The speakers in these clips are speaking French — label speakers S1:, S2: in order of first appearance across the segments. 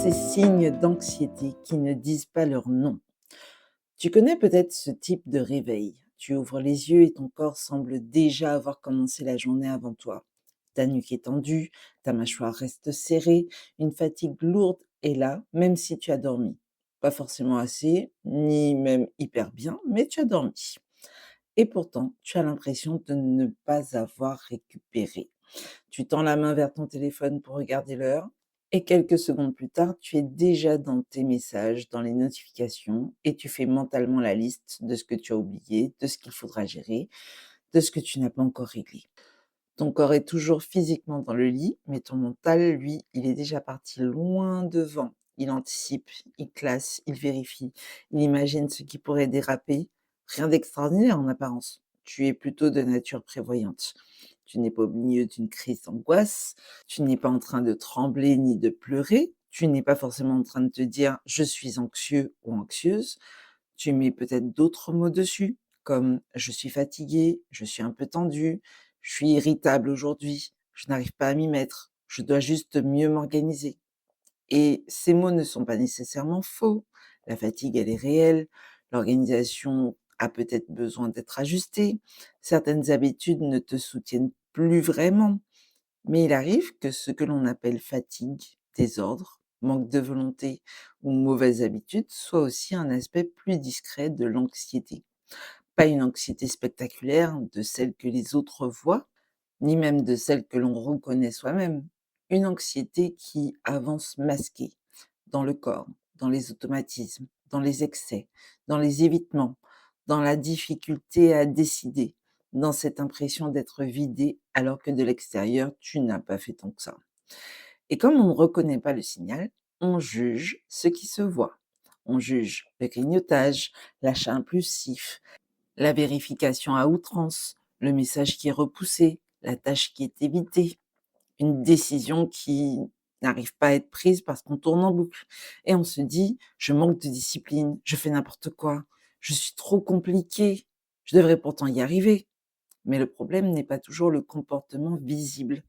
S1: Ces signes d'anxiété qui ne disent pas leur nom. Tu connais peut-être ce type de réveil. Tu ouvres les yeux et ton corps semble déjà avoir commencé la journée avant toi. Ta nuque est tendue, ta mâchoire reste serrée, une fatigue lourde est là, même si tu as dormi. Pas forcément assez, ni même hyper bien, mais tu as dormi. Et pourtant, tu as l'impression de ne pas avoir récupéré. Tu tends la main vers ton téléphone pour regarder l'heure et quelques secondes plus tard, tu es déjà dans tes messages, dans les notifications et tu fais mentalement la liste de ce que tu as oublié, de ce qu'il faudra gérer, de ce que tu n'as pas encore réglé. Ton corps est toujours physiquement dans le lit, mais ton mental, lui, il est déjà parti loin devant. Il anticipe, il classe, il vérifie, il imagine ce qui pourrait déraper. Rien d'extraordinaire en apparence. Tu es plutôt de nature prévoyante. Tu n'es pas au milieu d'une crise d'angoisse, tu n'es pas en train de trembler ni de pleurer, tu n'es pas forcément en train de te dire je suis anxieux ou anxieuse. Tu mets peut-être d'autres mots dessus, comme je suis fatiguée, je suis un peu tendue, je suis irritable aujourd'hui, je n'arrive pas à m'y mettre, je dois juste mieux m'organiser. Et ces mots ne sont pas nécessairement faux. La fatigue, elle est réelle. L'organisation a peut-être besoin d'être ajustée. Certaines habitudes ne te soutiennent plus vraiment. Mais il arrive que ce que l'on appelle fatigue, désordre, manque de volonté ou mauvaise habitude soit aussi un aspect plus discret de l'anxiété. Pas une anxiété spectaculaire de celle que les autres voient, ni même de celle que l'on reconnaît soi-même. Une anxiété qui avance masquée dans le corps, dans les automatismes, dans les excès, dans les évitements, dans la difficulté à décider, dans cette impression d'être vidé alors que de l'extérieur, tu n'as pas fait tant que ça. Et comme on ne reconnaît pas le signal, on juge ce qui se voit. On juge le grignotage, l'achat impulsif, la vérification à outrance, le message qui est repoussé, la tâche qui est évitée, une décision qui n'arrive pas à être prise parce qu'on tourne en boucle. Et on se dit, je manque de discipline, je fais n'importe quoi, je suis trop compliqué, je devrais pourtant y arriver. Mais le problème n'est pas toujours le comportement visible.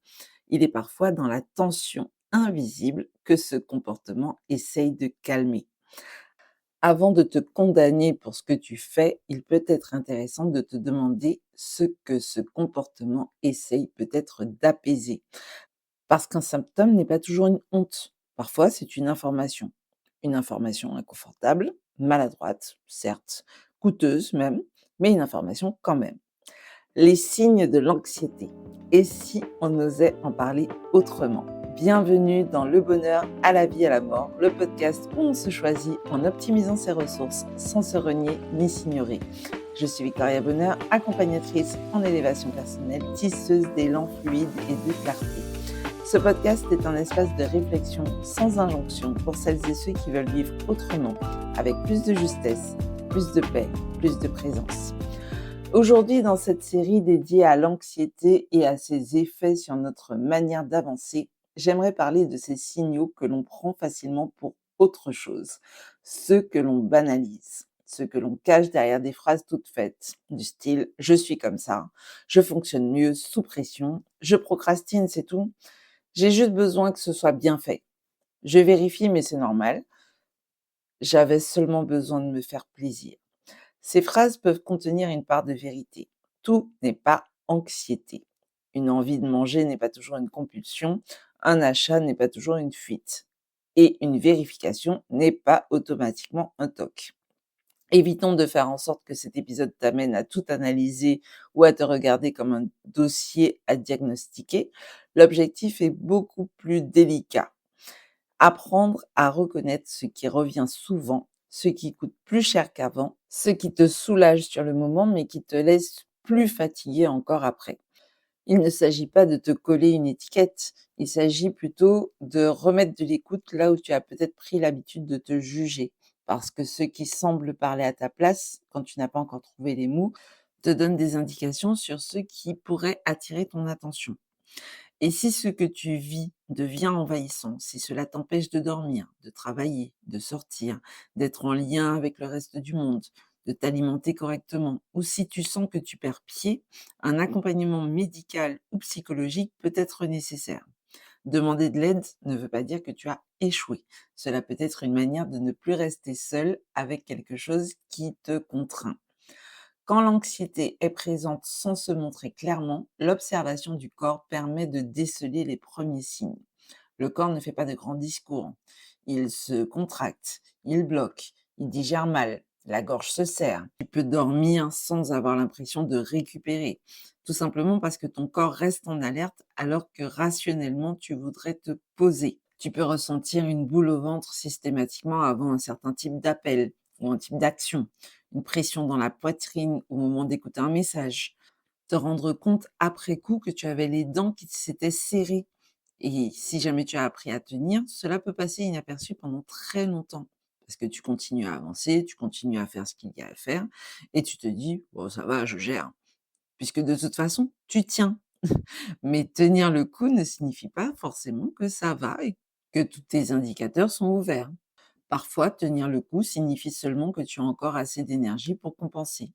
S1: Il est parfois dans la tension invisible que ce comportement essaye de calmer. Avant de te condamner pour ce que tu fais, il peut être intéressant de te demander ce que ce comportement essaye peut-être d'apaiser. Parce qu'un symptôme n'est pas toujours une honte. Parfois, c'est une information. Une information inconfortable, maladroite, certes, coûteuse même, mais une information quand même. Les signes de l'anxiété. Et si on osait en parler autrement? Bienvenue dans Le bonheur à la vie à la mort, le podcast où on se choisit en optimisant ses ressources sans se renier ni s'ignorer. Je suis Victoria Bonheur, accompagnatrice en élévation personnelle, tisseuse d'élan fluide et de clarté. Ce podcast est un espace de réflexion sans injonction pour celles et ceux qui veulent vivre autrement, avec plus de justesse, plus de paix, plus de présence. Aujourd'hui, dans cette série dédiée à l'anxiété et à ses effets sur notre manière d'avancer, j'aimerais parler de ces signaux que l'on prend facilement pour autre chose, ceux que l'on banalise, ceux que l'on cache derrière des phrases toutes faites, du style « je suis comme ça »,« je fonctionne mieux sous pression »,« je procrastine, c'est tout »,« j'ai juste besoin que ce soit bien fait »,« je vérifie mais c'est normal »,« j'avais seulement besoin de me faire plaisir ». Ces phrases peuvent contenir une part de vérité. Tout n'est pas anxiété. Une envie de manger n'est pas toujours une compulsion, un achat n'est pas toujours une fuite. Et une vérification n'est pas automatiquement un TOC. Évitons de faire en sorte que cet épisode t'amène à tout analyser ou à te regarder comme un dossier à diagnostiquer. L'objectif est beaucoup plus délicat. Apprendre à reconnaître ce qui revient souvent, ce qui coûte plus cher qu'avant, ce qui te soulage sur le moment mais qui te laisse plus fatigué encore après. Il ne s'agit pas de te coller une étiquette, il s'agit plutôt de remettre de l'écoute là où tu as peut-être pris l'habitude de te juger. Parce que ce qui semble parler à ta place, quand tu n'as pas encore trouvé les mots, te donne des indications sur ce qui pourrait attirer ton attention. Et si ce que tu vis devient envahissant, si cela t'empêche de dormir, de travailler, de sortir, d'être en lien avec le reste du monde, de t'alimenter correctement, ou si tu sens que tu perds pied, un accompagnement médical ou psychologique peut être nécessaire. Demander de l'aide ne veut pas dire que tu as échoué. Cela peut être une manière de ne plus rester seul avec quelque chose qui te contraint. Quand l'anxiété est présente sans se montrer clairement, l'observation du corps permet de déceler les premiers signes. Le corps ne fait pas de grands discours. Il se contracte, il bloque, il digère mal, la gorge se serre. Tu peux dormir sans avoir l'impression de récupérer, tout simplement parce que ton corps reste en alerte alors que rationnellement tu voudrais te poser. Tu peux ressentir une boule au ventre systématiquement avant un certain type d'appel ou un type d'action, une pression dans la poitrine au moment d'écouter un message, te rendre compte après coup que tu avais les dents qui s'étaient serrées. Et si jamais tu as appris à tenir, cela peut passer inaperçu pendant très longtemps. Parce que tu continues à avancer, tu continues à faire ce qu'il y a à faire, et tu te dis, bon, ça va, je gère. Puisque de toute façon, tu tiens. Mais tenir le coup ne signifie pas forcément que ça va et que tous tes indicateurs sont ouverts. Parfois, tenir le coup signifie seulement que tu as encore assez d'énergie pour compenser.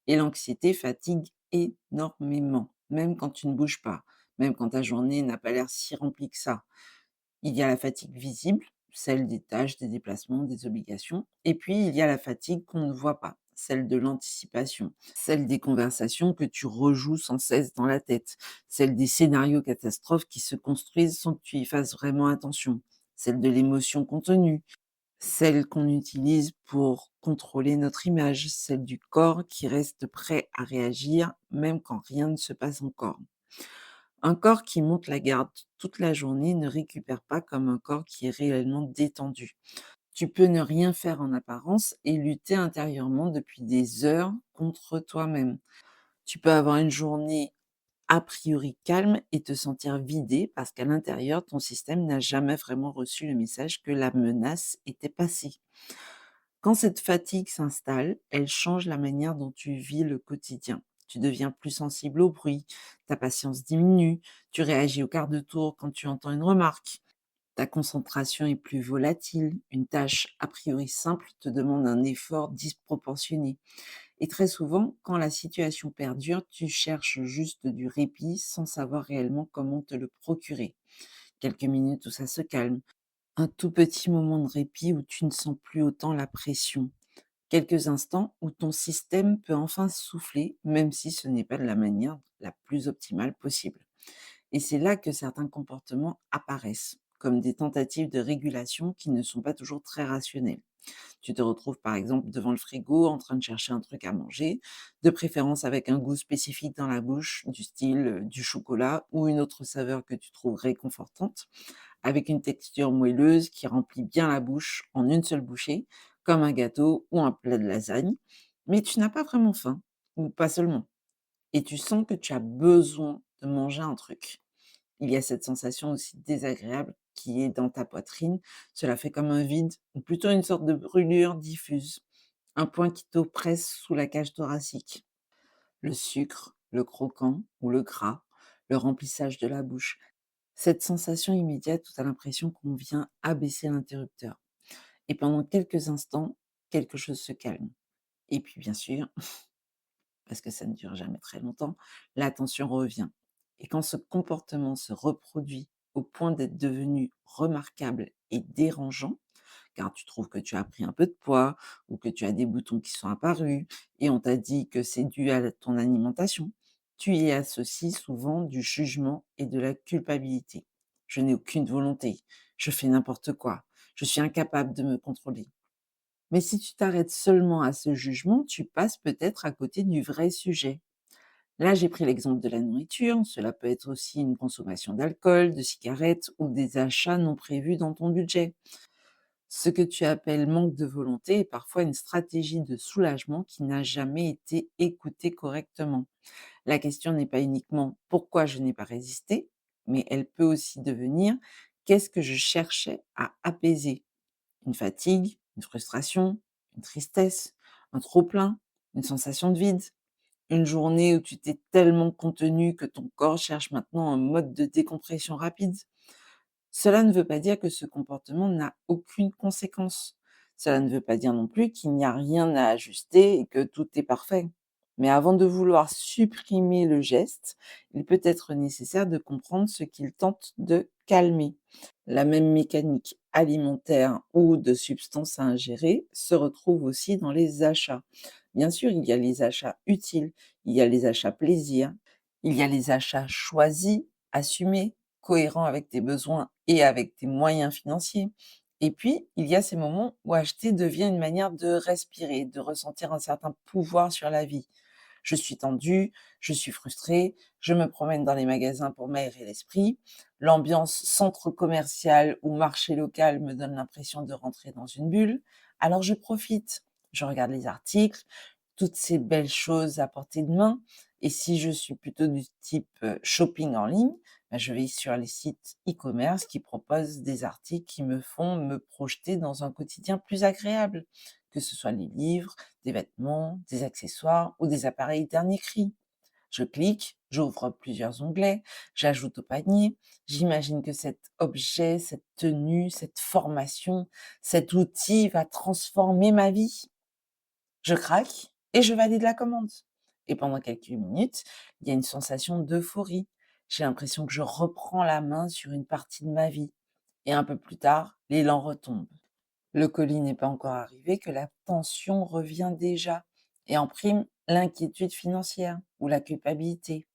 S1: Et l'anxiété fatigue énormément, même quand tu ne bouges pas, même quand ta journée n'a pas l'air si remplie que ça. Il y a la fatigue visible, celle des tâches, des déplacements, des obligations, et puis il y a la fatigue qu'on ne voit pas, celle de l'anticipation, celle des conversations que tu rejoues sans cesse dans la tête, celle des scénarios catastrophes qui se construisent sans que tu y fasses vraiment attention, celle de l'émotion contenue, celle qu'on utilise pour contrôler notre image, celle du corps qui reste prêt à réagir même quand rien ne se passe encore. Un corps qui monte la garde toute la journée ne récupère pas comme un corps qui est réellement détendu. Tu peux ne rien faire en apparence et lutter intérieurement depuis des heures contre toi-même. Tu peux avoir une journée a priori calme et te sentir vidé parce qu'à l'intérieur, ton système n'a jamais vraiment reçu le message que la menace était passée. Quand cette fatigue s'installe, elle change la manière dont tu vis le quotidien. Tu deviens plus sensible au bruit, ta patience diminue, tu réagis au quart de tour quand tu entends une remarque. Ta concentration est plus volatile, une tâche a priori simple te demande un effort disproportionné. Et très souvent, quand la situation perdure, tu cherches juste du répit sans savoir réellement comment te le procurer. Quelques minutes où ça se calme, un tout petit moment de répit où tu ne sens plus autant la pression. Quelques instants où ton système peut enfin souffler, même si ce n'est pas de la manière la plus optimale possible. Et c'est là que certains comportements apparaissent, comme des tentatives de régulation qui ne sont pas toujours très rationnelles. Tu te retrouves par exemple devant le frigo en train de chercher un truc à manger, de préférence avec un goût spécifique dans la bouche, du style du chocolat ou une autre saveur que tu trouves réconfortante, avec une texture moelleuse qui remplit bien la bouche en une seule bouchée, comme un gâteau ou un plat de lasagne. Mais tu n'as pas vraiment faim, ou pas seulement, et tu sens que tu as besoin de manger un truc. Il y a cette sensation aussi désagréable qui est dans ta poitrine. Cela fait comme un vide, ou plutôt une sorte de brûlure diffuse, un point qui t'oppresse sous la cage thoracique. Le sucre, le croquant ou le gras, le remplissage de la bouche. Cette sensation immédiate où tu as l'impression qu'on vient abaisser l'interrupteur. Et pendant quelques instants, quelque chose se calme. Et puis bien sûr, parce que ça ne dure jamais très longtemps, la tension revient. Et quand ce comportement se reproduit au point d'être devenu remarquable et dérangeant, car tu trouves que tu as pris un peu de poids ou que tu as des boutons qui sont apparus et on t'a dit que c'est dû à ton alimentation, tu y associes souvent du jugement et de la culpabilité. Je n'ai aucune volonté, je fais n'importe quoi, je suis incapable de me contrôler. Mais si tu t'arrêtes seulement à ce jugement, tu passes peut-être à côté du vrai sujet. Là, j'ai pris l'exemple de la nourriture, cela peut être aussi une consommation d'alcool, de cigarettes ou des achats non prévus dans ton budget. Ce que tu appelles manque de volonté est parfois une stratégie de soulagement qui n'a jamais été écoutée correctement. La question n'est pas uniquement pourquoi je n'ai pas résisté, mais elle peut aussi devenir qu'est-ce que je cherchais à apaiser. Une fatigue, une frustration, une tristesse, un trop-plein, une sensation de vide. Une journée où tu t'es tellement contenu que ton corps cherche maintenant un mode de décompression rapide. Cela ne veut pas dire que ce comportement n'a aucune conséquence. Cela ne veut pas dire non plus qu'il n'y a rien à ajuster et que tout est parfait. Mais avant de vouloir supprimer le geste, il peut être nécessaire de comprendre ce qu'il tente de calmer. La même mécanique alimentaire ou de substances à ingérer se retrouve aussi dans les achats. Bien sûr, il y a les achats utiles, il y a les achats plaisir, il y a les achats choisis, assumés, cohérents avec tes besoins et avec tes moyens financiers. Et puis, il y a ces moments où acheter devient une manière de respirer, de ressentir un certain pouvoir sur la vie. Je suis tendue, je suis frustrée, je me promène dans les magasins pour m'aérer l'esprit. L'ambiance centre commercial ou marché local me donne l'impression de rentrer dans une bulle. Alors je profite, je regarde les articles, toutes ces belles choses à portée de main. Et si je suis plutôt du type shopping en ligne, je vais sur les sites e-commerce qui proposent des articles qui me font me projeter dans un quotidien plus agréable, que ce soit les livres, des vêtements, des accessoires ou des appareils dernier cri. Je clique, j'ouvre plusieurs onglets, j'ajoute au panier, j'imagine que cet objet, cette tenue, cette formation, cet outil va transformer ma vie. Je craque et je valide la commande. Et pendant quelques minutes, il y a une sensation d'euphorie. J'ai l'impression que je reprends la main sur une partie de ma vie. Et un peu plus tard, l'élan retombe. Le colis n'est pas encore arrivé que la tension revient déjà et en prime l'inquiétude financière ou la culpabilité.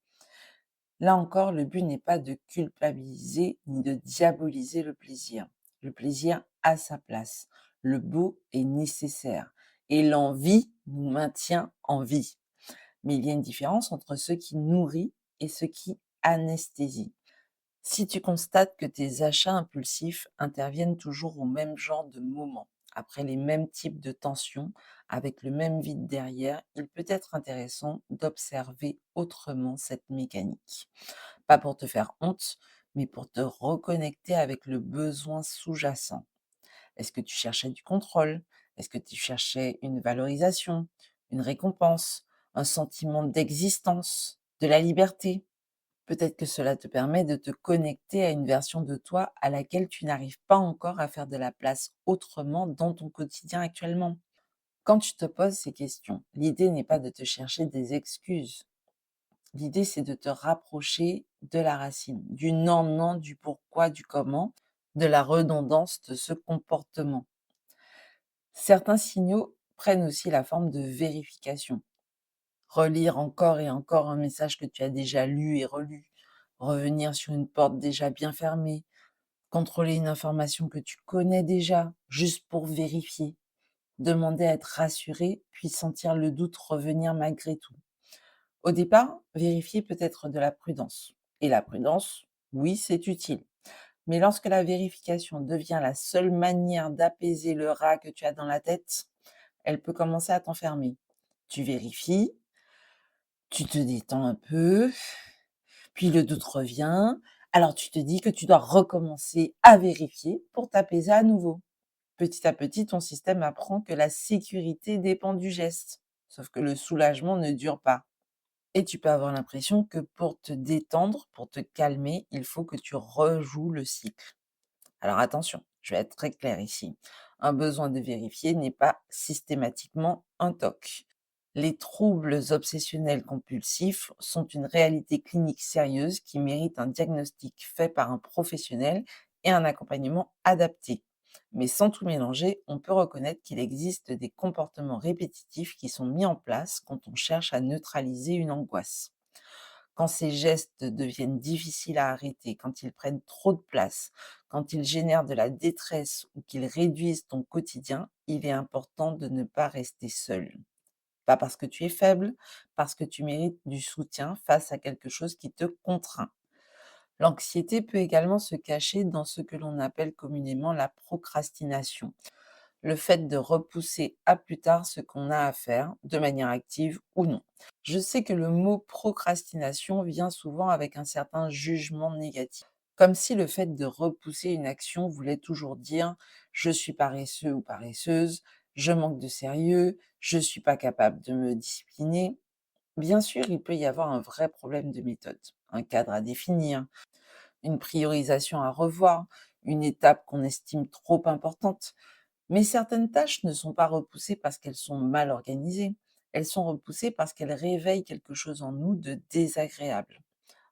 S1: Là encore, le but n'est pas de culpabiliser ni de diaboliser le plaisir. Le plaisir a sa place. Le beau est nécessaire. Et l'envie nous maintient en vie. Mais il y a une différence entre ce qui nourrit et ce qui anesthésie. Si tu constates que tes achats impulsifs interviennent toujours au même genre de moment, après les mêmes types de tensions, avec le même vide derrière, il peut être intéressant d'observer autrement cette mécanique. Pas pour te faire honte, mais pour te reconnecter avec le besoin sous-jacent. Est-ce que tu cherchais du contrôle? Est-ce que tu cherchais une valorisation, une récompense, un sentiment d'existence, de la liberté? Peut-être que cela te permet de te connecter à une version de toi à laquelle tu n'arrives pas encore à faire de la place autrement dans ton quotidien actuellement. Quand tu te poses ces questions, l'idée n'est pas de te chercher des excuses. L'idée, c'est de te rapprocher de la racine, du non-non, du pourquoi, du comment, de la redondance de ce comportement. Certains signaux prennent aussi la forme de vérification. Relire encore et encore un message que tu as déjà lu et relu, revenir sur une porte déjà bien fermée, contrôler une information que tu connais déjà, juste pour vérifier, demander à être rassuré, puis sentir le doute revenir malgré tout. Au départ, vérifier peut être de la prudence. Et la prudence, oui, c'est utile. Mais lorsque la vérification devient la seule manière d'apaiser le rat que tu as dans la tête, elle peut commencer à t'enfermer. Tu vérifies, tu te détends un peu, puis le doute revient, alors tu te dis que tu dois recommencer à vérifier pour t'apaiser à nouveau. Petit à petit, ton système apprend que la sécurité dépend du geste, sauf que le soulagement ne dure pas. Et tu peux avoir l'impression que pour te détendre, pour te calmer, il faut que tu rejoues le cycle. Alors attention, je vais être très claire ici. Un besoin de vérifier n'est pas systématiquement un TOC. Les troubles obsessionnels compulsifs sont une réalité clinique sérieuse qui mérite un diagnostic fait par un professionnel et un accompagnement adapté. Mais sans tout mélanger, on peut reconnaître qu'il existe des comportements répétitifs qui sont mis en place quand on cherche à neutraliser une angoisse. Quand ces gestes deviennent difficiles à arrêter, quand ils prennent trop de place, quand ils génèrent de la détresse ou qu'ils réduisent ton quotidien, il est important de ne pas rester seul. Pas parce que tu es faible, parce que tu mérites du soutien face à quelque chose qui te contraint. L'anxiété peut également se cacher dans ce que l'on appelle communément la procrastination, le fait de repousser à plus tard ce qu'on a à faire, de manière active ou non. Je sais que le mot procrastination vient souvent avec un certain jugement négatif, comme si le fait de repousser une action voulait toujours dire je suis paresseux ou paresseuse, je manque de sérieux, je suis pas capable de me discipliner. Bien sûr, il peut y avoir un vrai problème de méthode, un cadre à définir, une priorisation à revoir, une étape qu'on estime trop importante. Mais certaines tâches ne sont pas repoussées parce qu'elles sont mal organisées. elles sont repoussées parce qu'elles réveillent quelque chose en nous de désagréable.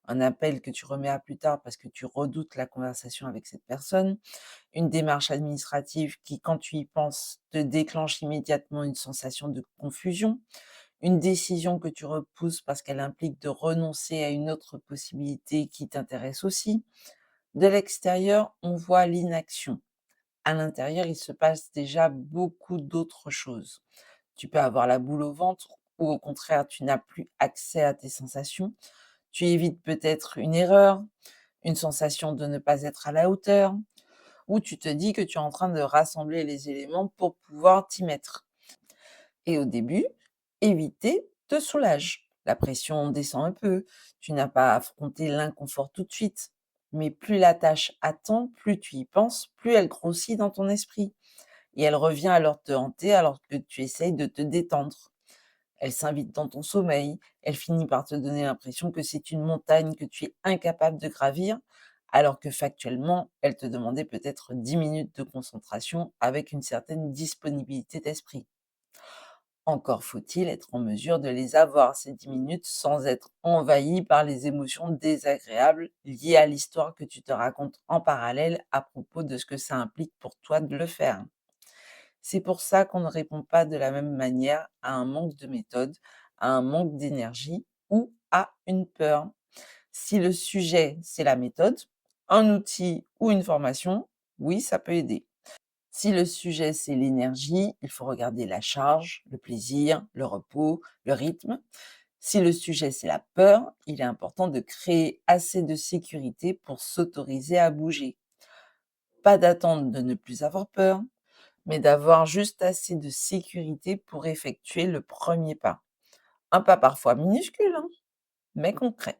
S1: Un appel que tu remets à plus tard parce que tu redoutes la conversation avec cette personne, une démarche administrative qui, quand tu y penses, te déclenche immédiatement une sensation de confusion, une décision que tu repousses parce qu'elle implique de renoncer à une autre possibilité qui t'intéresse aussi. De l'extérieur, on voit l'inaction. À l'intérieur, il se passe déjà beaucoup d'autres choses. Tu peux avoir la boule au ventre ou au contraire, tu n'as plus accès à tes sensations. Tu évites peut-être une erreur, une sensation de ne pas être à la hauteur, ou tu te dis que tu es en train de rassembler les éléments pour pouvoir t'y mettre. Et au début, éviter te soulage. La pression descend un peu, tu n'as pas à affronter l'inconfort tout de suite. Mais plus la tâche attend, plus tu y penses, plus elle grossit dans ton esprit. Et elle revient alors te hanter alors que tu essayes de te détendre. Elle s'invite dans ton sommeil, elle finit par te donner l'impression que c'est une montagne que tu es incapable de gravir, alors que factuellement, elle te demandait peut-être 10 minutes de concentration avec une certaine disponibilité d'esprit. Encore faut-il être en mesure de les avoir, ces 10 minutes, sans être envahi par les émotions désagréables liées à l'histoire que tu te racontes en parallèle à propos de ce que ça implique pour toi de le faire. C'est pour ça qu'on ne répond pas de la même manière à un manque de méthode, à un manque d'énergie ou à une peur. Si le sujet, c'est la méthode, un outil ou une formation, oui, ça peut aider. Si le sujet, c'est l'énergie, il faut regarder la charge, le plaisir, le repos, le rythme. Si le sujet, c'est la peur, il est important de créer assez de sécurité pour s'autoriser à bouger. Pas d'attendre de ne plus avoir peur, mais d'avoir juste assez de sécurité pour effectuer le premier pas. Un pas parfois minuscule, hein, mais concret.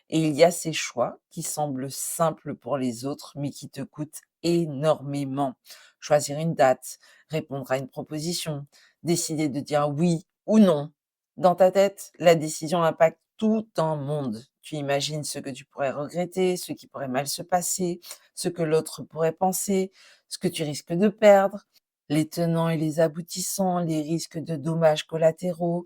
S1: Et il y a ces choix qui semblent simples pour les autres, mais qui te coûtent énormément. Choisir une date, répondre à une proposition, décider de dire oui ou non. Dans ta tête, la décision impacte tout un monde. Tu imagines ce que tu pourrais regretter, ce qui pourrait mal se passer, ce que l'autre pourrait penser, ce que tu risques de perdre, les tenants et les aboutissants, les risques de dommages collatéraux.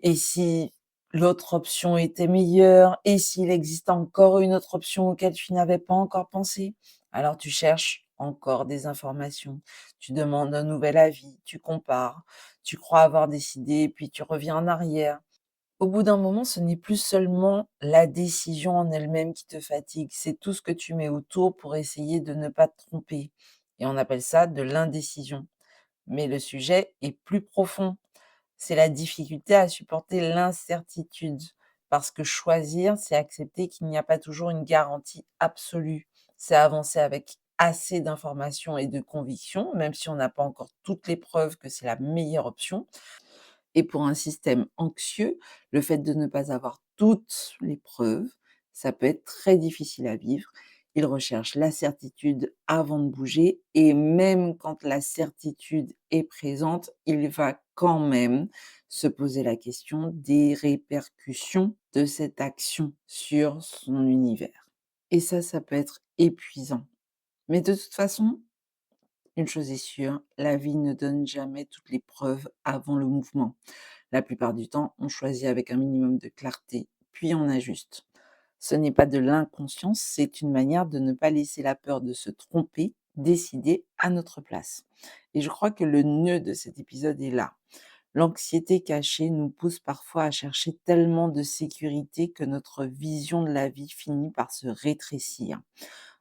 S1: Et si l'autre option était meilleure, et s'il existe encore une autre option auquel tu n'avais pas encore pensé, alors tu cherches encore des informations, tu demandes un nouvel avis, tu compares, tu crois avoir décidé, puis tu reviens en arrière. Au bout d'un moment, ce n'est plus seulement la décision en elle-même qui te fatigue, c'est tout ce que tu mets autour pour essayer de ne pas te tromper. Et on appelle ça de l'indécision. Mais le sujet est plus profond. C'est la difficulté à supporter l'incertitude. Parce que choisir, c'est accepter qu'il n'y a pas toujours une garantie absolue. C'est avancer avec assez d'informations et de convictions, même si on n'a pas encore toutes les preuves que c'est la meilleure option. Et pour un système anxieux, le fait de ne pas avoir toutes les preuves, ça peut être très difficile à vivre. Il recherche la certitude avant de bouger et même quand la certitude est présente, il va quand même se poser la question des répercussions de cette action sur son univers. Et ça peut être épuisant. Mais de toute façon, une chose est sûre, la vie ne donne jamais toutes les preuves avant le mouvement. La plupart du temps, on choisit avec un minimum de clarté, puis on ajuste. Ce n'est pas de l'inconscience, c'est une manière de ne pas laisser la peur de se tromper décider à notre place. Et je crois que le nœud de cet épisode est là. L'anxiété cachée nous pousse parfois à chercher tellement de sécurité que notre vision de la vie finit par se rétrécir.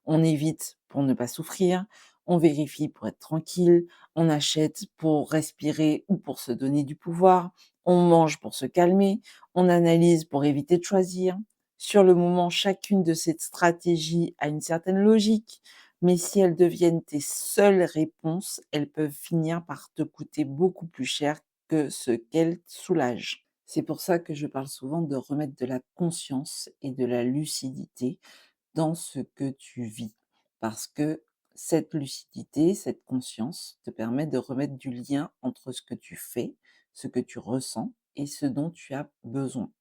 S1: On évite pour ne pas souffrir, on vérifie pour être tranquille, on achète pour respirer ou pour se donner du pouvoir, on mange pour se calmer, on analyse pour éviter de choisir. Sur le moment, chacune de ces stratégies a une certaine logique, mais si elles deviennent tes seules réponses, elles peuvent finir par te coûter beaucoup plus cher que ce qu'elles soulagent. C'est pour ça que je parle souvent de remettre de la conscience et de la lucidité dans ce que tu vis. Parce que cette lucidité, cette conscience te permet de remettre du lien entre ce que tu fais, ce que tu ressens et ce dont tu as besoin.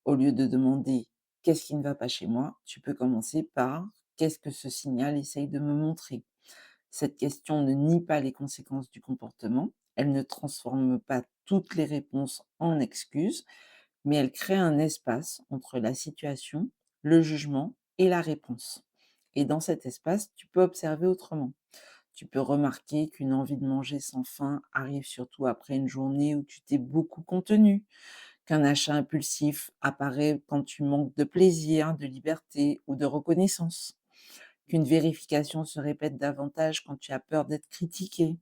S1: Au lieu de demander qu'est-ce qui ne va pas chez moi, tu peux commencer par qu'est-ce que ce signal essaye de me montrer. Cette question ne nie pas les conséquences du comportement, elle ne transforme pas toutes les réponses en excuses, mais elle crée un espace entre la situation, le jugement et la réponse. Et dans cet espace, tu peux observer autrement. Tu peux remarquer qu'une envie de manger sans faim arrive surtout après une journée où tu t'es beaucoup contenu, qu'un achat impulsif apparaît quand tu manques de plaisir, de liberté ou de reconnaissance, qu'une vérification se répète davantage quand tu as peur d'être critiqué,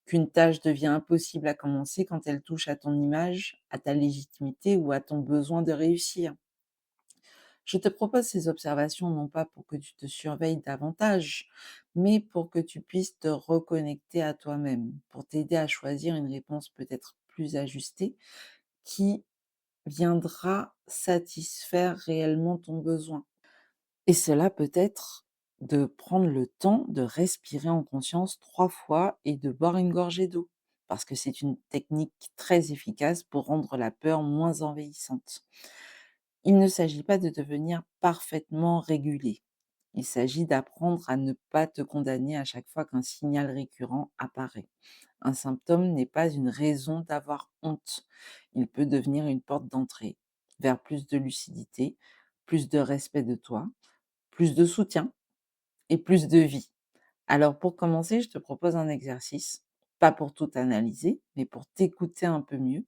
S1: qu'une tâche devient impossible à commencer quand elle touche à ton image, à ta légitimité ou à ton besoin de réussir. Je te propose ces observations non pas pour que tu te surveilles davantage, mais pour que tu puisses te reconnecter à toi-même, pour t'aider à choisir une réponse peut-être plus ajustée qui viendra satisfaire réellement ton besoin. Et cela peut être de prendre le temps de respirer en conscience 3 fois et de boire une gorgée d'eau, parce que c'est une technique très efficace pour rendre la peur moins envahissante. Il ne s'agit pas de devenir parfaitement régulé. Il s'agit d'apprendre à ne pas te condamner à chaque fois qu'un signal récurrent apparaît. Un symptôme n'est pas une raison d'avoir honte. Il peut devenir une porte d'entrée vers plus de lucidité, plus de respect de toi, plus de soutien et plus de vie. Alors pour commencer, je te propose un exercice, pas pour tout analyser, mais pour t'écouter un peu mieux.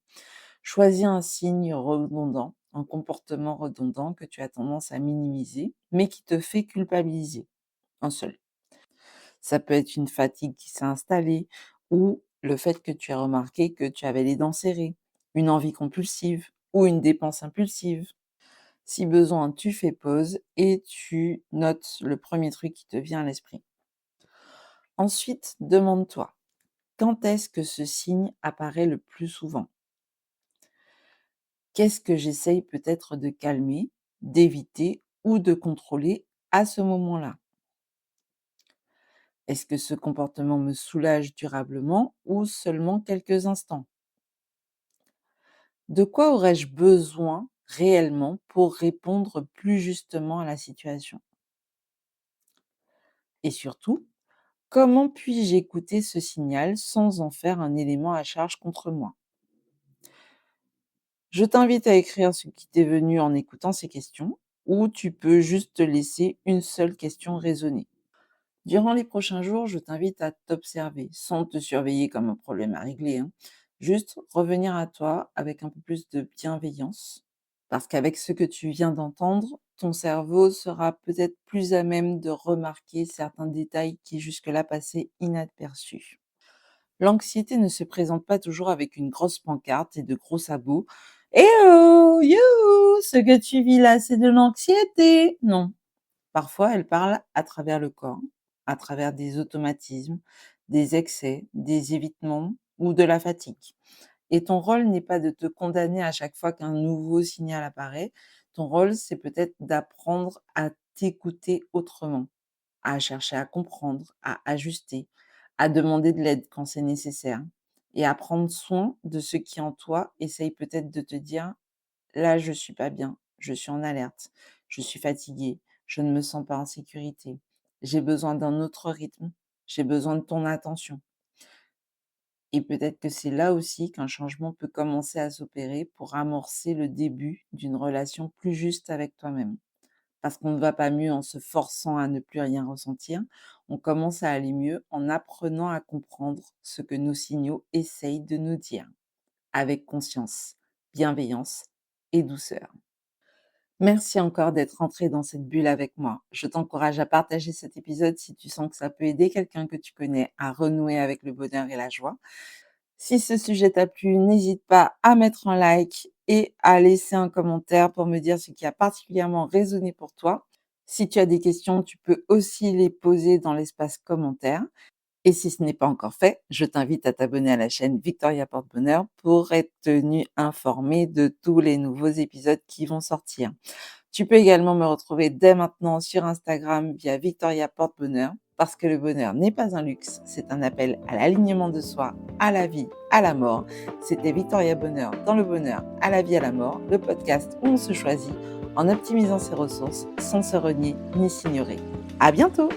S1: Choisis un signe redondant, un comportement redondant que tu as tendance à minimiser, mais qui te fait culpabiliser. Un seul. Ça peut être une fatigue qui s'est installée ou le fait que tu as remarqué que tu avais les dents serrées, une envie compulsive ou une dépense impulsive. Si besoin, tu fais pause et tu notes le premier truc qui te vient à l'esprit. Ensuite, demande-toi, quand est-ce que ce signe apparaît le plus souvent? Qu'est-ce que j'essaye peut-être de calmer, d'éviter ou de contrôler à ce moment-là? Est-ce que ce comportement me soulage durablement ou seulement quelques instants? De quoi aurais-je besoin réellement pour répondre plus justement à la situation? Et surtout, comment puis-je écouter ce signal sans en faire un élément à charge contre moi? Je t'invite à écrire ce qui t'est venu en écoutant ces questions, ou tu peux juste te laisser une seule question résonner. Durant les prochains jours, je t'invite à t'observer, sans te surveiller comme un problème à régler, hein. Juste revenir à toi avec un peu plus de bienveillance, parce qu'avec ce que tu viens d'entendre, ton cerveau sera peut-être plus à même de remarquer certains détails qui jusque-là passaient inaperçus. L'anxiété ne se présente pas toujours avec une grosse pancarte et de gros sabots. Eh oh, youhou, ce que tu vis là, c'est de l'anxiété. Non. Parfois, elle parle à travers le corps, à travers des automatismes, des excès, des évitements ou de la fatigue. Et ton rôle n'est pas de te condamner à chaque fois qu'un nouveau signal apparaît. Ton rôle, c'est peut-être d'apprendre à t'écouter autrement, à chercher à comprendre, à ajuster, à demander de l'aide quand c'est nécessaire et à prendre soin de ce qui en toi essaye peut-être de te dire: «Là, je suis pas bien, je suis en alerte, je suis fatigué, je ne me sens pas en sécurité, j'ai besoin d'un autre rythme, j'ai besoin de ton attention». Et peut-être que c'est là aussi qu'un changement peut commencer à s'opérer pour amorcer le début d'une relation plus juste avec toi-même. Parce qu'on ne va pas mieux en se forçant à ne plus rien ressentir, on commence à aller mieux en apprenant à comprendre ce que nos signaux essayent de nous dire, avec conscience, bienveillance et douceur. Merci encore d'être entré dans cette bulle avec moi. Je t'encourage à partager cet épisode si tu sens que ça peut aider quelqu'un que tu connais à renouer avec le bonheur et la joie. Si ce sujet t'a plu, n'hésite pas à mettre un like et à laisser un commentaire pour me dire ce qui a particulièrement résonné pour toi. Si tu as des questions, tu peux aussi les poser dans l'espace commentaire. Et si ce n'est pas encore fait, je t'invite à t'abonner à la chaîne Victoria Porte-Bonheur pour être tenu informé de tous les nouveaux épisodes qui vont sortir. Tu peux également me retrouver dès maintenant sur Instagram via Victoria Porte-Bonheur, parce que le bonheur n'est pas un luxe, c'est un appel à l'alignement de soi, à la vie, à la mort. C'était Victoria Bonheur dans le bonheur, à la vie, à la mort, le podcast où on se choisit en optimisant ses ressources sans se renier ni s'ignorer. À bientôt!